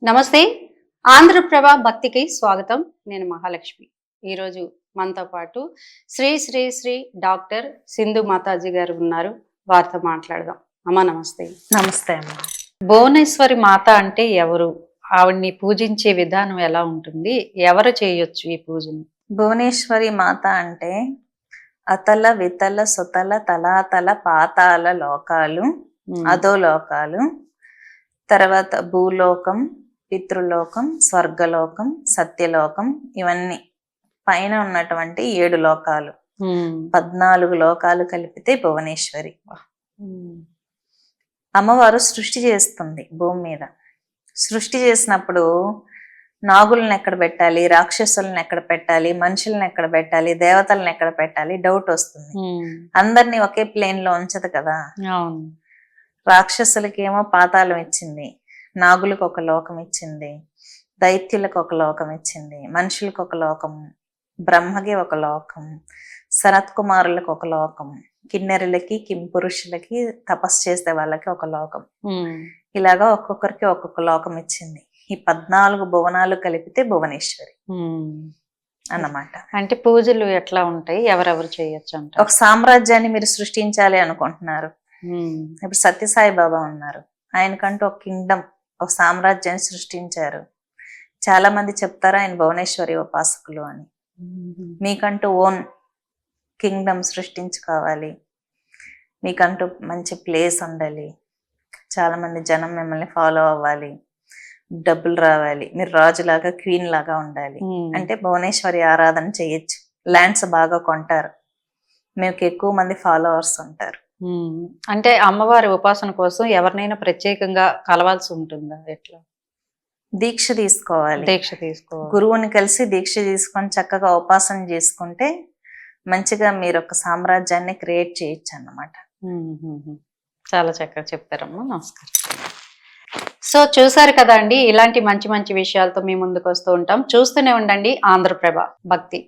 నమస్తే, ఆంధ్రప్రభ భక్తికి స్వాగతం. నేను మహాలక్ష్మి. ఈరోజు మనతో పాటు శ్రీ శ్రీ శ్రీ డాక్టర్ సింధు మాతాజీ గారు ఉన్నారు. వారితో మాట్లాడదాం. అమ్మ నమస్తే. నమస్తే అమ్మ. భువనేశ్వరి మాత అంటే ఎవరు? ఆవిడ్ని పూజించే విధానం ఎలా ఉంటుంది? ఎవరు చేయొచ్చు ఈ పూజని? భువనేశ్వరి మాత అంటే అతల వితల సుతల తలాతల పాతాల లోకాలు, అధోలోకాలు, తర్వాత భూలోకం, పితృలోకం, స్వర్గలోకం, సత్యలోకం, ఇవన్నీ పైన ఉన్నటువంటి 7 లోకాలు, 14 లోకాలు కలిపితే భువనేశ్వరి. అమ్మవారు సృష్టి చేస్తుంది భూమి మీద. సృష్టి చేసినప్పుడు నాగులను ఎక్కడ పెట్టాలి, రాక్షసులను ఎక్కడ పెట్టాలి, మనుషులను ఎక్కడ పెట్టాలి, దేవతలను ఎక్కడ పెట్టాలి డౌట్ వస్తుంది. అందరినీ ఒకే ప్లేన్ లో ఉంచదు కదా. రాక్షసులకేమో పాతాళం ఇచ్చింది, నాగులకు ఒక లోకం ఇచ్చింది, దైత్యులకు ఒక లోకం ఇచ్చింది, మనుషులకు ఒక లోకం, బ్రహ్మకి ఒక లోకం, సనత్ కుమారులకు ఒక లోకం, కిన్నెరులకి కింపురుషులకి తపస్సు చేసే వాళ్ళకి ఒక లోకం. ఇలాగా ఒక్కొక్కరికి ఒక్కొక్క లోకం ఇచ్చింది. ఈ 14 భువనాలు కలిపితే భువనేశ్వరి అన్నమాట. అంటే పూజలు ఎట్లా ఉంటాయి? ఎవరెవరు చేయొచ్చు అంటే? ఒక సామ్రాజ్యాన్ని మీరు సృష్టించాలి అనుకుంటున్నారు. ఇప్పుడు సత్యసాయి బాబా ఉన్నారు. ఆయనకంటూ ఒక కింగ్డమ్, ఒక సామ్రాజ్యాన్ని సృష్టించారు. చాలా మంది చెప్తారు ఆయన భువనేశ్వరి ఉపాసకులు అని. మీకంటూ ఓన్ కింగ్డమ్ సృష్టించుకోవాలి, మీకంటూ మంచి ప్లేస్ ఉండాలి, చాలా మంది జనం మిమ్మల్ని ఫాలో అవ్వాలి, డబ్బులు రావాలి, మీరు రాజులాగా క్వీన్ లాగా ఉండాలి అంటే భువనేశ్వరి ఆరాధన చేయొచ్చు. ల్యాండ్స్ బాగా కొంటారు, మీకు ఎక్కువ మంది ఫాలోవర్స్ ఉంటారు. అంటే అమ్మవారి ఉపాసన కోసం ఎవరినైనా ప్రత్యేకంగా కలవాల్సి ఉంటుందా? ఎట్లా? దీక్ష తీసుకోవాలి. దీక్ష తీసుకోవాలి. గురువుని కలిసి దీక్ష తీసుకొని చక్కగా ఉపాసన చేసుకుంటే మంచిగా మీరు ఒక సామ్రాజ్యాన్ని క్రియేట్ చేయొచ్చు అన్నమాట. చాలా చక్కగా చెప్పారమ్మా. నమస్కారం. సో చూసారు కదా అండి, ఇలాంటి మంచి మంచి విషయాలతో మీ ముందుకు వస్తూ ఉంటాం. చూస్తూనే ఉండండి ఆంధ్రప్రభ భక్తి.